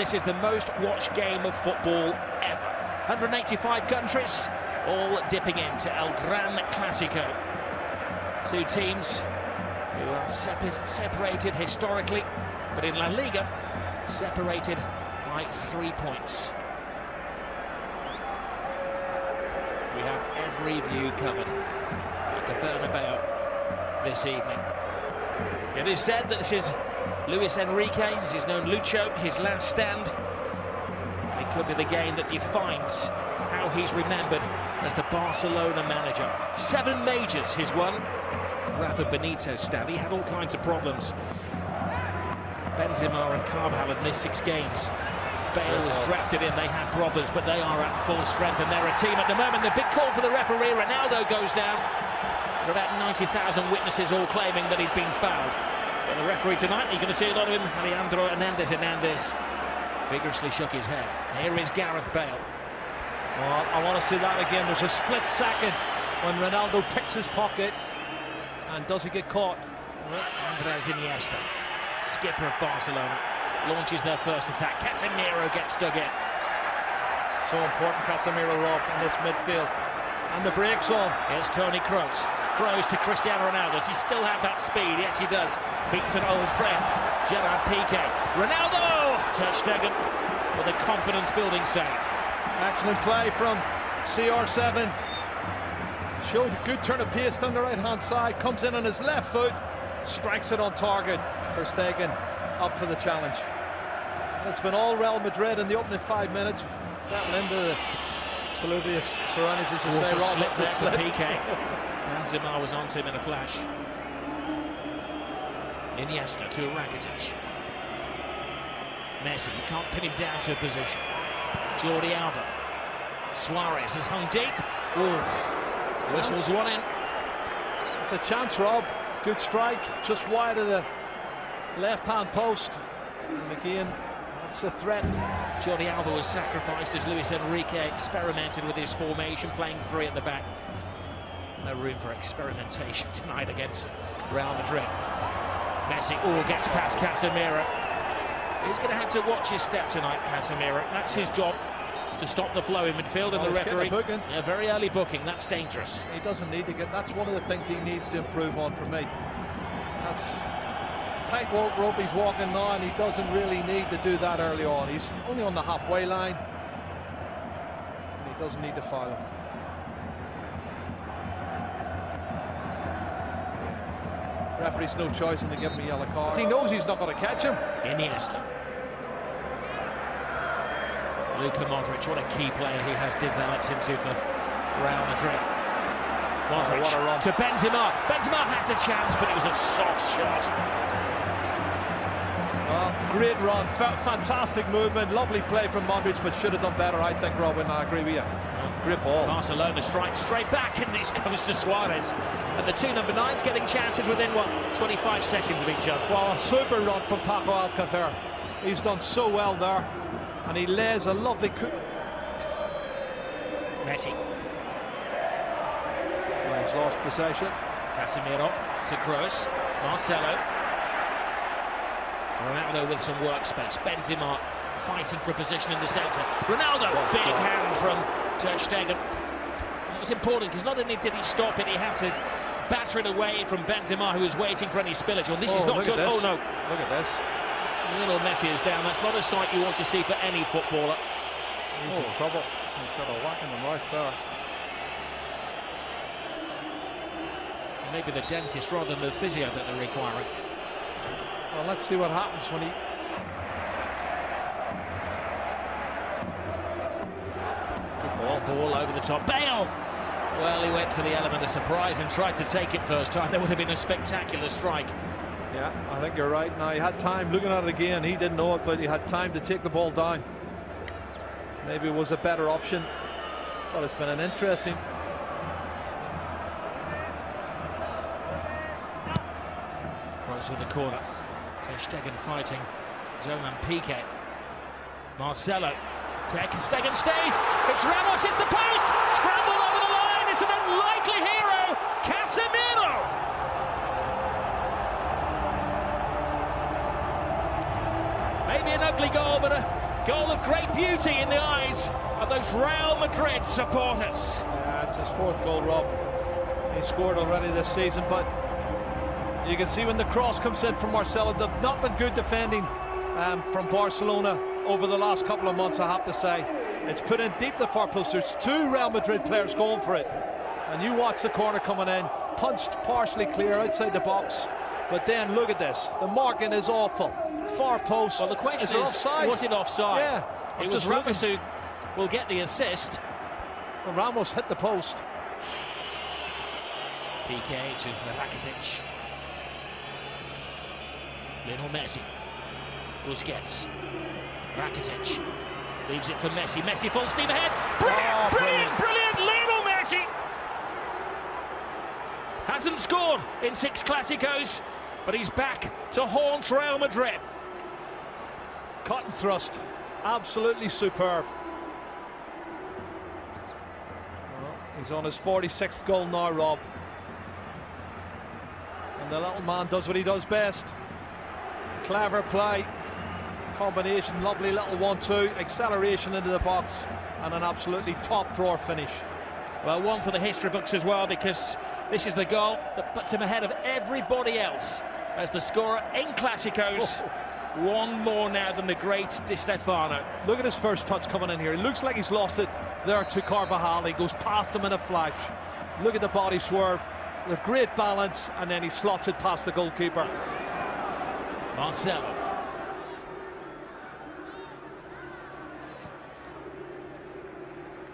this is the most watched game of football ever. 185 countries, all dipping into El Gran Clasico. Two teams who are separated historically, but in La Liga, separated by 3 points. We have every view covered at the Bernabeu this evening. It is said that this is Luis Enrique, as he's known Lucho, his last stand. It could be the game that defines how he's remembered as the Barcelona manager. 7 majors he's won. Rafa Benitez stand. He had all kinds of problems. Benzema and Carvajal had missed 6 games. Bale was drafted in, they had problems, but they are at full strength and they're a team at the moment. The big call for the referee, Ronaldo goes down. There are about 90,000 witnesses all claiming that he'd been fouled. But the referee tonight, you're going to see a lot of him. Alejandro Hernandez vigorously shook his head. Here is Gareth Bale. Well, I want to see that again. There's a split second when Ronaldo picks his pocket, and does he get caught? Andres Iniesta, skipper of Barcelona, launches their first attack. Casemiro gets dug in. So important, Casemiro, Rob, in this midfield. And the break zone. Here's Toni Kroos. Kroos to Cristiano Ronaldo. Does he still have that speed? Yes, he does. Beats an old friend, Gerard Piqué. Ronaldo! Ter Stegen for the confidence-building save. Excellent play from CR7. Showed a good turn of pace on the right-hand side. Comes in on his left foot. Strikes it on target. Ter Stegen up for the challenge. And it's been all Real Madrid in the opening 5 minutes. Tapping into the Saludius Saranis, as you say, Rob. To slip. Piqué. Benzema was onto him in a flash. Iniesta to Rakitic. Messi, you can't pin him down to a position. Jordi Alba. Suarez has hung deep. Ooh. Whistles one in. It's a chance, Rob. Good strike, just wide of the left-hand post. And again, that's a threat. Jordi Alba was sacrificed as Luis Enrique experimented with his formation, playing 3 at the back. No room for experimentation tonight against Real Madrid. Messi gets past Casemiro. He's going to have to watch his step tonight, Casemiro. That's his job, to stop the flow in midfield, and the referee. A very early booking, that's dangerous. He doesn't need to get. That's one of the things he needs to improve on for me. That's tight rope he's walking now, and he doesn't really need to do that early on. He's only on the halfway line, and he doesn't need to foul him. Referee's no choice in to give him a yellow card. He knows he's not going to catch him. Iniesta. Luka Modric, what a key player he has developed into for Real Madrid. Modric to Benzema. Benzema has a chance, but it was a soft shot. Well, great run, fantastic movement, lovely play from Modric, but should have done better, I think, Robin. I agree with you. Great ball. Barcelona strikes straight back, and this comes to Suarez. And the 2 number 9s getting chances within, 25 seconds of each other. Well, a super run from Paco Alcácer. He's done so well there. And he lays a lovely coup. Messi. Well, he's lost possession. Casemiro to Kroos. Marcelo. Ronaldo with some work space. Benzema fighting for a position in the centre. Ronaldo, big hand from Ter Stegen. It was important because not only did he stop it, he had to batter it away from Benzema, who was waiting for any spillage. Well, this is not good. Oh no! Look at this. Little Messi is down. That's not a sight you want to see for any footballer. He's in trouble. He's got a whack in the mouth there. Maybe the dentist rather than the physio that they're requiring. Well, let's see what happens when he... Ball over the top. Bale! Well, he went for the element of surprise and tried to take it first time. There would have been a spectacular strike. Yeah, I think you're right. Now, he had time looking at it again. He didn't know it, but he had time to take the ball down. Maybe it was a better option, but it's been an interesting... Cross with the corner. Ter Stegen fighting Zoman Piqué. Marcelo. Ter Stegen stays. It's Ramos, it's the post. Scrambled over the line. It's an unlikely hero. Casemiro. Maybe an ugly goal, but a goal of great beauty in the eyes of those Real Madrid supporters. Yeah, it's his 4th goal, Rob. He scored already this season, but you can see when the cross comes in from Marcelo, they've not been good defending from Barcelona over the last couple of months, I have to say. It's put in deep the far post. There's 2 Real Madrid players going for it. And you watch the corner coming in, punched partially clear outside the box. But then look at this. The marking is awful. Far post. Well, the question is, offside? Was it offside? Yeah. It was Ramos who will get the assist. Well, Ramos hit the post. PK to Rakitic. Lionel Messi. Busquets. Rakitic. Leaves it for Messi. Messi full steam ahead. Brilliant, brilliant. Lionel Messi hasn't scored in 6 Clásicos, but he's back to haunt Real Madrid. Cut and thrust. Absolutely superb. Well, he's on his 46th goal now, Rob. And the little man does what he does best. Clever play. Combination, lovely little 1-2, acceleration into the box, and an absolutely top drawer finish. Well, one for the history books as well, because this is the goal that puts him ahead of everybody else as the scorer in Clásicos. One more now than the great Di Stefano. Look at his first touch coming in here. It looks like he's lost it there to Carvajal. He goes past him in a flash. Look at the body swerve, the great balance, and then he slots it past the goalkeeper. Marcelo.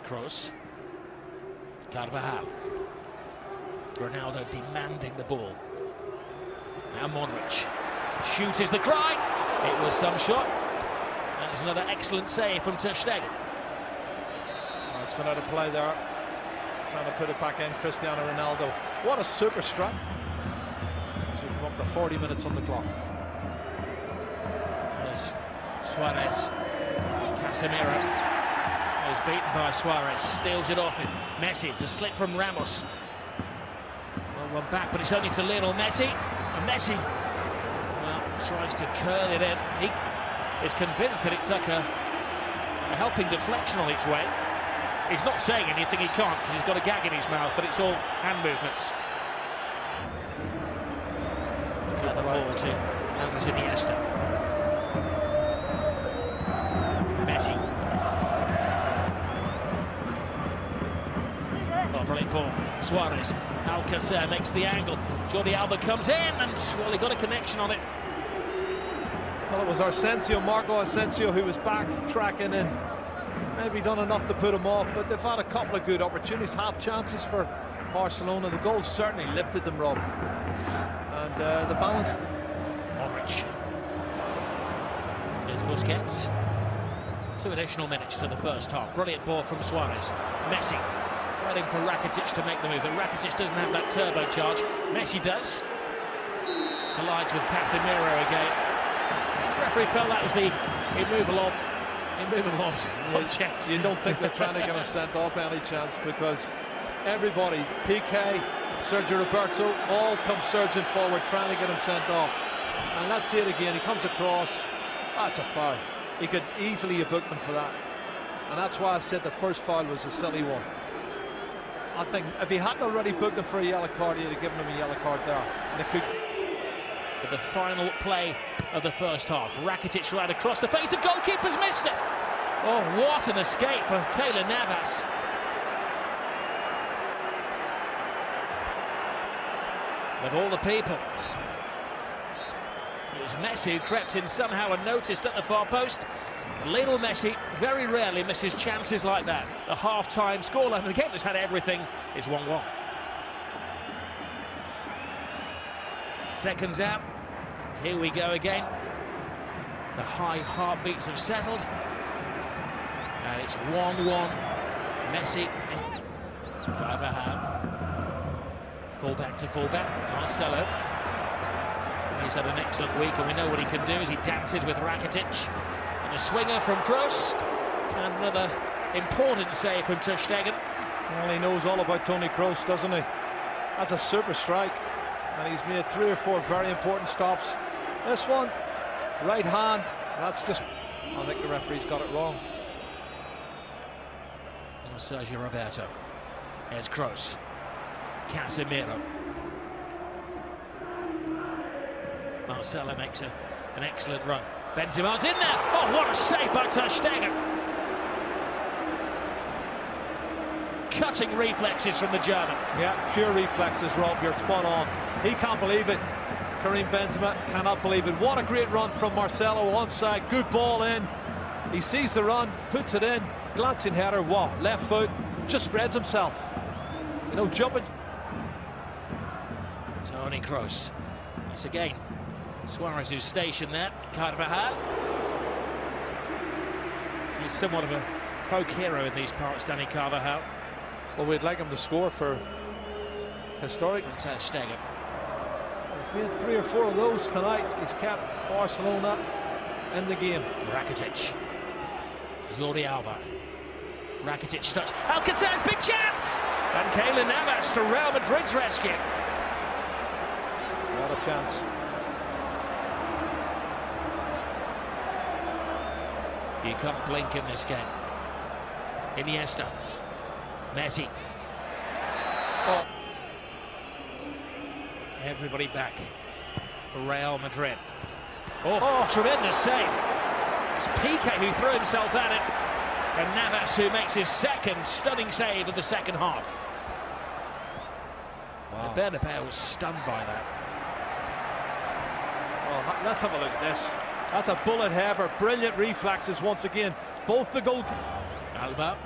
Kroos. Carvajal. Ronaldo demanding the ball. Now Modric. Shoot is the cry. It was some shot. That was another excellent save from Ter Stegen. Oh, it's gone out of play there. Trying to put it back in, Cristiano Ronaldo. What a super strike. So we've come up to 40 minutes on the clock. There's Suarez. Casemiro. Is beaten by Suarez, steals it off him. Messi, it's a slip from Ramos. Well, one back, but it's only to Lionel Messi. And Messi, well, tries to curl it in. He is convinced that it took a helping deflection on its way. He's not saying anything, he can't, because he's got a gag in his mouth, but it's all hand movements. Got the ball to Andres Iniesta. Messi. Brilliant ball. Suarez. Alcacer makes the angle. Jordi Alba comes in and, well, he got a connection on it. Well, it was Marco Asensio, who was back tracking in. Maybe done enough to put him off, but they've had a couple of good opportunities, half chances for Barcelona. The goal certainly lifted them, Rob. And the balance. Modric. Here's Busquets. 2 additional minutes to the first half. Brilliant ball from Suarez. Messi. Waiting for Rakitic to make the move, but Rakitic doesn't have that turbocharge. Messi does. Collides with Casemiro again. The referee felt that was the immovable chance. You don't think they're trying to get him sent off any chance, because everybody, PK, Sergio Roberto, all come surging forward trying to get him sent off. And let's see it again. He comes across. That's a foul. He could easily have booked him for that. And that's why I said the first foul was a silly one. I think if he hadn't already booked him for a yellow card, he'd have given him a yellow card there. And it could. But the final play of the first half, Rakitic right across the face, the goalkeeper's missed it. Oh, what an escape for Keylor Navas. Of all the people, it was Messi who crept in somehow unnoticed at the far post. Lionel Messi very rarely misses chances like that. The half-time scoreline of the game that's had everything is 1-1. Seconds out. Here we go again. The high heartbeats have settled. And it's 1-1. Messi and Carvajal. Fullback to fullback. Marcelo. He's had an excellent week, and we know what he can do as he dances with Rakitic. And a swinger from Kroos. And another important save from Ter Stegen. Well, he knows all about Toni Kroos, doesn't he? That's a super strike. And he's made 3 or 4 very important stops. This one, right hand, that's just I think the referee's got it wrong. Sergio Roberto. Here's Kroos. Casemiro. Marcelo makes an excellent run. Benzema's in there. Oh, what a save by Ter Stegen. Cutting reflexes from the German. Yeah, pure reflexes, Rob. You're spot on. He can't believe it. Karim Benzema cannot believe it. What a great run from Marcelo onside. Good ball in. He sees the run, puts it in. Glancing header. Wow, left foot. Just spreads himself. You know, jumping. Toni Kroos. Once again, Suarez who's stationed there. Carvajal. He's somewhat of a folk hero in these parts, Danny Carvajal. Well, we'd like him to score for historic. And Ter Stegen. He's made 3 or 4 of those tonight. He's kept Barcelona in the game. Rakitic. Jordi Alba. Rakitic touch. Alcacer's big chance! And Keylor Navas to Real Madrid's rescue. What a chance. You can't blink in this game. Iniesta. Messi. Oh. Everybody back for Real Madrid. Oh, tremendous save. It's Piqué who threw himself at it. And Navas who makes his second stunning save of the second half. Wow. Bernabeu was stunned by that. Well, let's have a look at this. That's a bullet header. Brilliant reflexes once again. Both the goal. Alba.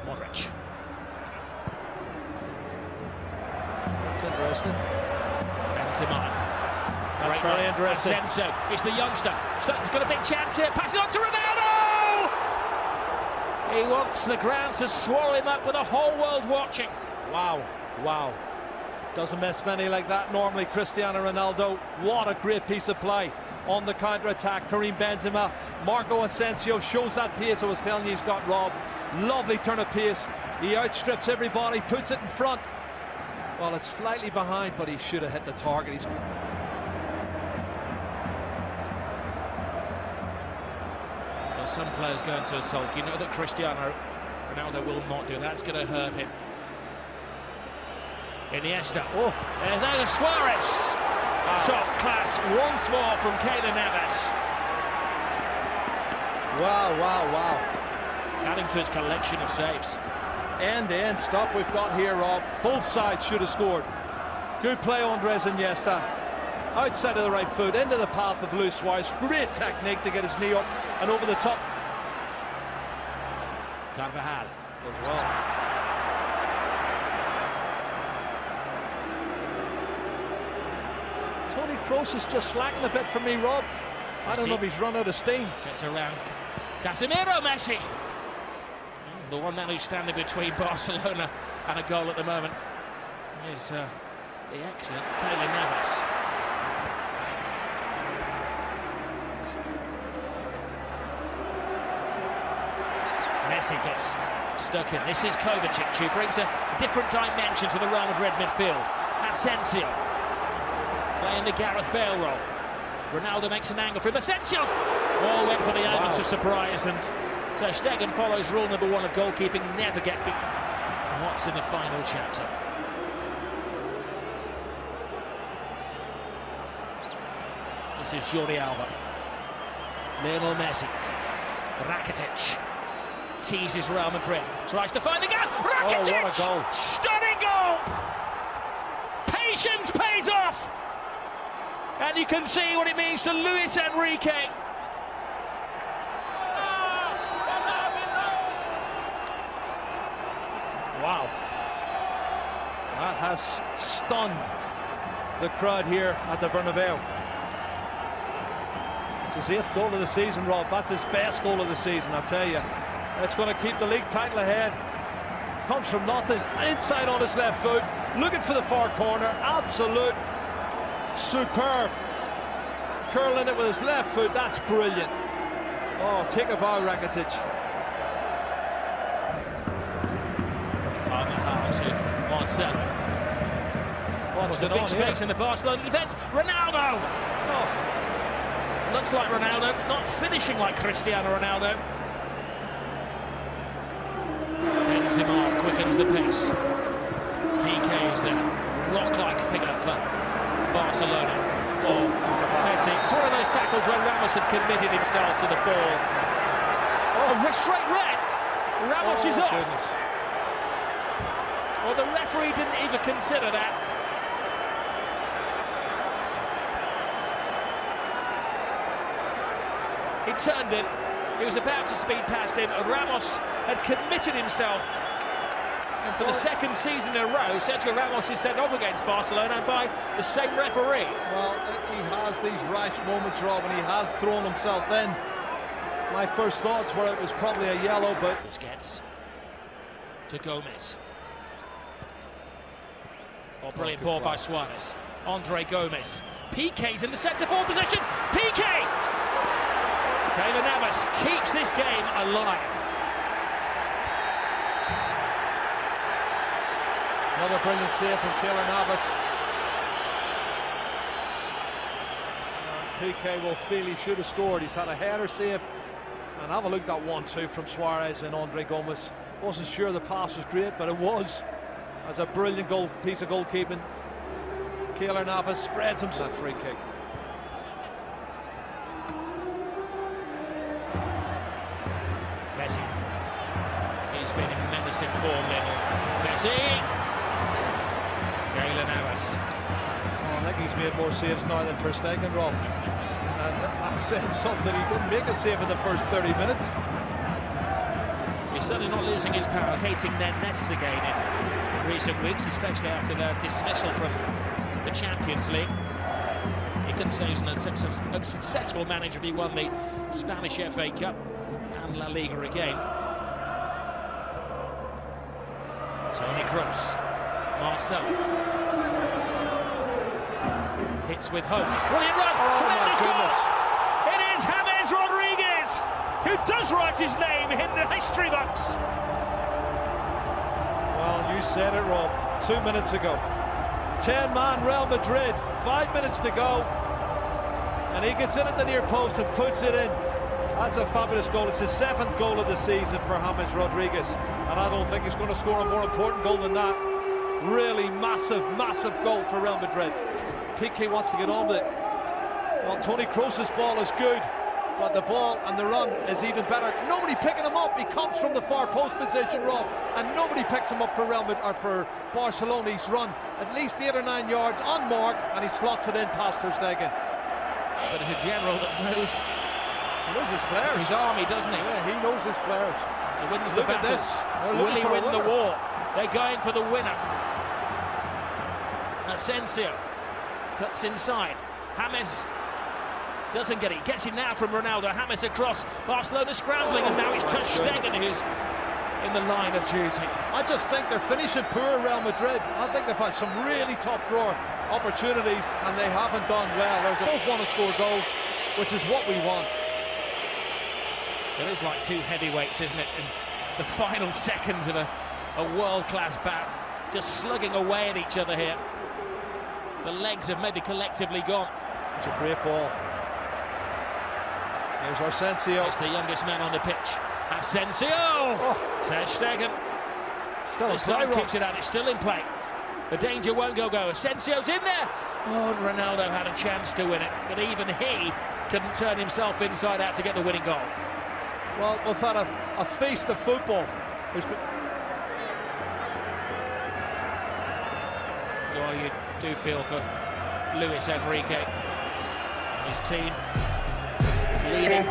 Modric. That's interesting. Benzema. That's very interesting. Asensio, it's the youngster. He's got a big chance here. Pass it on to Ronaldo! He wants the ground to swallow him up with the whole world watching. Wow, wow. Doesn't miss many like that normally, Cristiano Ronaldo. What a great piece of play on the counter-attack. Karim Benzema, Marco Asensio shows that pace I was telling you he's got, Rob. Lovely turn of pace. He outstrips everybody, puts it in front. Well, it's slightly behind, but he should have hit the target. Well, some players go into a sulk. You know that Cristiano Ronaldo will not do that. That's going to hurt him. Iniesta. Oh, and there's Suarez. Shot class once more from Keylor Navas. Wow, wow, wow. Adding to his collection of saves. End-to-end stuff we've got here, Rob. Both sides should have scored. Good play, Andres Iniesta. Outside of the right foot, into the path of Luis Suarez. Great technique to get his knee up and over the top. Carvajal as well. Toni Kroos is just slacking a bit for me, Rob. I don't know if he's run out of steam. Gets around. Casemiro, Messi. The one man who's standing between Barcelona and a goal at the moment is the excellent Keylor Navas. Messi gets stuck in. This is Kovacic, who brings a different dimension to the Real Madrid midfield. Asensio playing the Gareth Bale role. Ronaldo makes an angle for him. Asensio! All went for the element of surprise, and Ter Stegen follows rule number 1 of goalkeeping: never get beaten. And what's in the final chapter? This is Jordi Alba. Lionel Messi. Rakitic teases Real Madrid. Tries to find the gap. Rakitic! Oh, what a goal. Stunning goal! Patience pays off! And you can see what it means to Luis Enrique. Wow. That has stunned the crowd here at the Bernabeu. It's his 8th goal of the season, Rob. That's his best goal of the season, I tell you. It's going to keep the league title ahead. Comes from nothing. Inside on his left foot. Looking for the far corner. Absolute. Superb. Curling it with his left foot. That's brilliant. Oh, take a bow, Rakitic. Carvajal to Marcelo. There's a big space in the Barcelona defence. Ronaldo! Oh. Looks like Ronaldo, not finishing like Cristiano Ronaldo. Benzema quickens the pace. PK is the rock-like figure for Barcelona. Oh, Messi. It's one of those tackles where Ramos had committed himself to the ball. Oh, straight red! Ramos is off. Goodness. Well, the referee didn't even consider that. He turned it. He was about to speed past him, and Ramos had committed himself. And for the second season in a row, Sergio Ramos is sent off against Barcelona and by the same referee. Well, he has these rash moments, Rob, and he has thrown himself in. My first thoughts were it was probably a yellow, but... Busquets to Gomez. Oh, brilliant ball by Suarez. Andre Gomez. PK's in the centre-forward position. PK! Keylor Navas keeps this game alive. Another brilliant save from Keylor Navas. PK will feel he should have scored. He's had a header save. And have a look at that 1-2 from Suarez and Andre Gomez. Wasn't sure the pass was great, but it was. That's a brilliant piece of goalkeeping. Keylor Navas spreads himself. That free kick. Messi. He's been in menacing form, little Messi. Keylor Navas. Oh, I think he's made more saves now than Ter Stegen, Rob. And I said something, he didn't make a save in the first 30 minutes. He's certainly not losing his power, hating their nests again in recent weeks, especially after their dismissal from the Champions League. He couldn't say he's a successful manager if he won the Spanish FA Cup and La Liga again. Toni Kroos, Marcelo. Hits with hope. Brilliant run! Tremendous goal! It is James Rodriguez who does write his name in the history books. Well, you said it, Rob. 2 minutes ago. 10-man Real Madrid. 5 minutes to go. And he gets in at the near post and puts it in. That's a fabulous goal. It's his 7th goal of the season for James Rodriguez. And I don't think he's going to score a more important goal than that. Really massive, massive goal for Real Madrid. PK wants to get on with it. Well, Toni Kroos' ball is good, but the ball and the run is even better. Nobody picking him up. He comes from the far post position, Rob, and nobody picks him up for for Barcelona. He's run at least 8 or 9 yards unmarked, and he slots it in past Ter Stegen. But it's a general that knows. He knows his players. His army, doesn't he? Yeah, he knows his players. He wins the battles. Will he win the war? They're going for the winner. Asensio cuts inside. James doesn't get it. Gets it now from Ronaldo. James across. Barcelona scrambling, and now it's Ter Stegen who's in the line of duty. I just think they're finishing poor, Real Madrid. I think they've had some really top drawer opportunities, and they haven't done well. They both want to score goals, which is what we want. It is like two heavyweights, isn't it? In the final seconds of a world-class bout, just slugging away at each other here. The legs have maybe collectively gone. It's a great ball. Here's Asensio. It's the youngest man on the pitch. Asensio! Oh. Ter Stegen. Still in play. Kicks it out. It's still in play. The danger won't go. Asensio's in there. Oh, and Ronaldo had a chance to win it, but even he couldn't turn himself inside out to get the winning goal. Well, we've had a feast of football. Well, you do feel for Luis Enrique, his team leading.